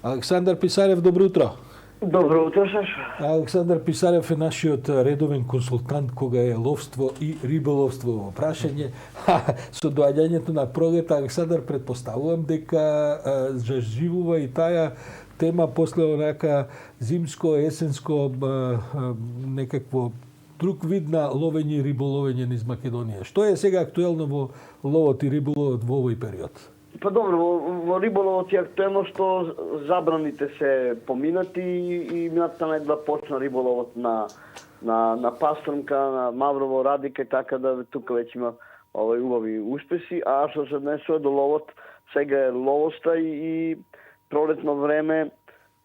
Александар Писарев, добро утро. Добро утро, Сашо. Александар Писарев е нашиот редовен консултант кога е ловство и риболовство во прашање. Со доаѓањето на пролет, Александар, предпоставувам дека заживува и таа тема после онака зимско, есенско некакво друг вид на ловење и риболовење низ Македонија. Што е сега актуелно во ловот и риболовот во овој период? Па добро, во риболовот е актуелно што забраните се поминати и минатата недела почна риболовот на Пастрмка, на Маврово, Радика и така да тука веќе има убави успеси, а што се однесува до ловот, сега е ловоста и пролетно време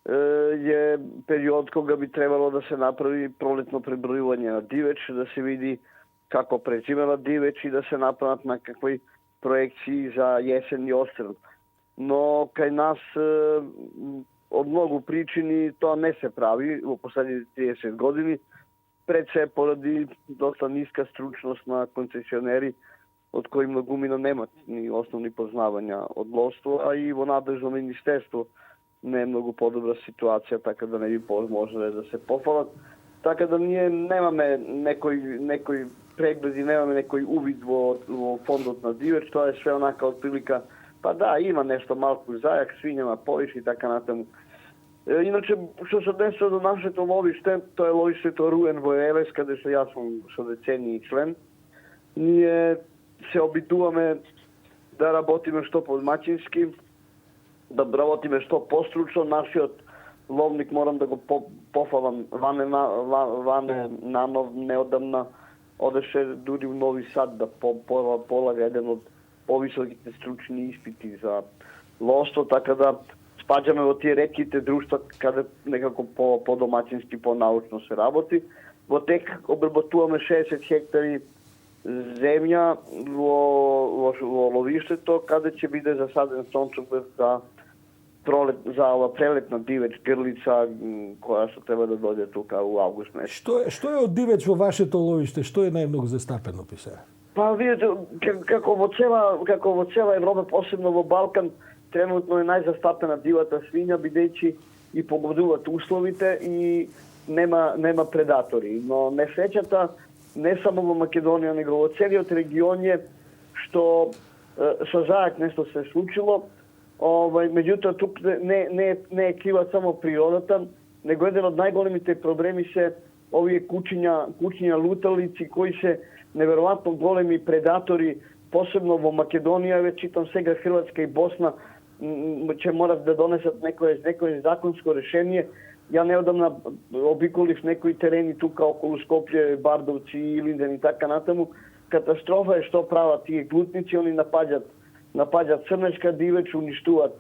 е период кога би требало да се направи пролетно пребројување на дивеч, да се види како преживела дивеч и да се направат некакви проекции за јесен и острел. Но кај нас од многу причини тоа не се прави во последните 30 години, пред се поради доста ниска стручност на концесионери, од кои многумина немат ни основни познавања од ловство, а и во надлежно министерство не е многу подобра ситуација, така да не би можеле да се пофалат. Така да ние немаме некој прегледи, немаме некој увид во фондот на дивеч, тоа е све онака од прилика, па да, има нешто малку зајак, свињама, повиш и така натаму. Иначе, што се однесува до нашето ловиште, тоа е ловиштето Руен во Елес, каде што јас сум со децении член. Ние се обидуваме да работиме што подмачински, да работиме што постручно. Нашиот ловник, морам да го пофалам, Ване Нанов неодамна одеше дури у Нови Сад да полага еден од повисоките стручни испити за ловство, така да спаѓаме во тие ретките друштва каде некако по-домачински, по-научно се работи. Во тек обработуваме 60 хектари земја во ловиштето, каде ќе биде засаден сончоглед за ова прелетна дивеч, грлица, која што треба да дојде тука у август месец. Што е од дивеч во вашето ловиште? Што е најмногу застапено, Писарев? Па видите, како во цела Европа, посебно во Балкан, тренутно е најзастапена дивата свиња, бидејќи и погодуваат условите и нема предатори. Но несреќата не само во Македонија, него во целиот регион е што со зајак нешто се случило. Меѓутоа, тук не е крива само природата, него еден од најголемите проблеми се овие кучиња луталици, кои се неверојатно големи предатори, посебно во Македонија, веќе читам сега Хрватска и Босна ќе морат да донесат некое законско решение. Ја неодамна обиколив некои терени тука околу Скопје, Бардовци, Илинден и така натаму. Катастрофа е што прават тие глутници, они напаѓат црнечка дивеч, уништуваат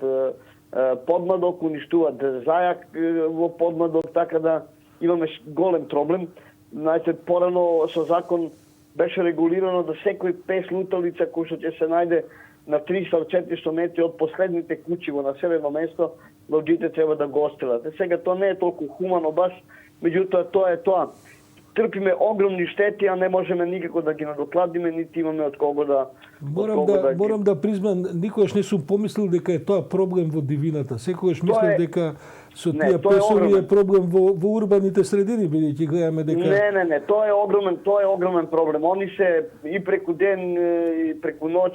подмладок, уништуваат зајак во подмладок, така да имаме голем проблем. Знаете, порано со закон беше регулирано да секој пес луталица кој што ќе се најде на 300-400 метри од последните куќи во населено место, луѓето треба да го отстрелат. Сега тоа не е толку хумано баш, меѓутоа тоа е тоа. Трпиме огромни штети, а не можеме никако да ги надокладиме, нити имаме од кого да... Морам да признам, никогаш не сум помислил дека е тоа проблем во дивината. Секогаш мислам дека со тие песови е проблем во урбаните средини, бидејќи гледаме дека... Не, тоа е огромен проблем. Они се и преку ден, и преку ноќ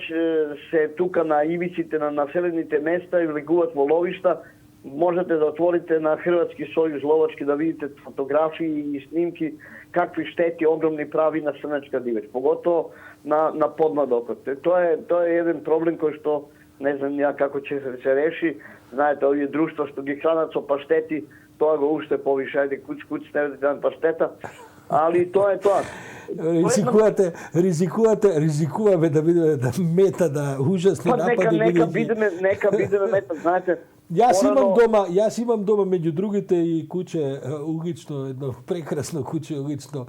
се тука на ивиците на населените места и влегуваат во ловишта. Можете да отворите на Хрватски сојуз ловачки да видите фотографии и снимки какви штети огромни прави на црнечка дивеч, поготово на подмладокот. Тоа е еден проблем кој што не знам ја како ќе се реши. Знаете, овие друштва што ги хранат со паштети, тоа го уште повише, ајде куц не даден паштета, али тоа е тоа. Ризикуваме да бидеме да мета на ужасни напади. Нека бидеме мета, знаете. Јас имам дома меѓу другите и куче улично, едно прекрасно куче улично.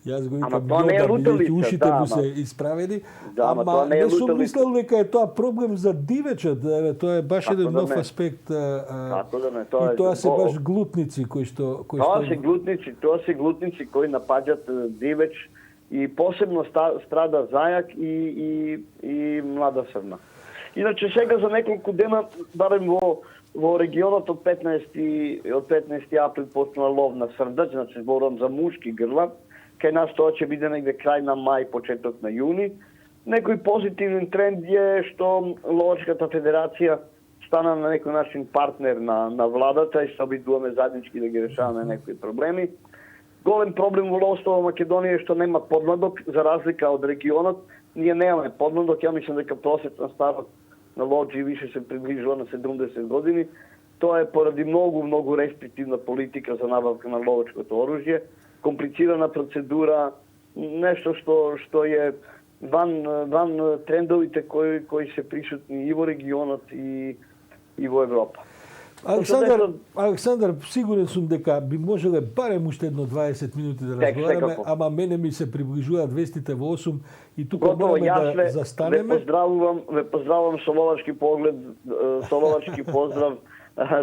Јас го викам Јода, бидејќи ушите му се исправени. Ама не сум мислел дека е тоа проблем за дивечот, тоа е баш еден нов аспект. И тоа се баш глутници кои што... Тоа се глутници кои напаѓаат дивеч и посебно страда зајак и млада срна. Иначе сега за неколку дена, барем во во регионот од 15 април почнува лов на срдач, значи зборувам за мушки грла. Кај нас тоа ќе биде негде крај на мај, почеток на јуни. Некој позитивен тренд е што Ловачката федерација стана на некој начин партнер на владата и се обидуваме заеднички да ги решаваме некои проблеми. Голем проблем во ловство во Македонија е што нема подмладок, за разлика од регионот. Ние немаме подмладок, ја мислам дека просечна старост на ловджи више се приближува на 70 години. Тоа е поради многу рестриктивна политика за набавка на ловачкото оружје, комплицирана процедура, нешто што е ван трендовите кои се присутни и во регионот и во Европа. Александар, сигурен сум дека би можеле барем уште едно 20 минути да разговараме, ама мене ми се приближуваат вестите во 8 и тука мораме да застанеме. Ве поздравувам со ловачки поглед, со ловачки поздрав,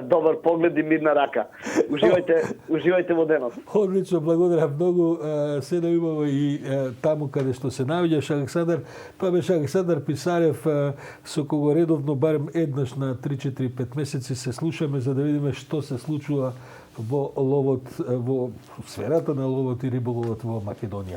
добар поглед и мирна рака. Уживајте во денот. Одлично, благодарам многу. Се да имаме и таму каде што се наоѓаш, Александар. Тоа беше Александар Писарев, со кого редовно барем еднаш на 3-4-5 месеци се слушаме за да видиме што се случува во ловот, во сферата на ловот и риболовот во Македонија.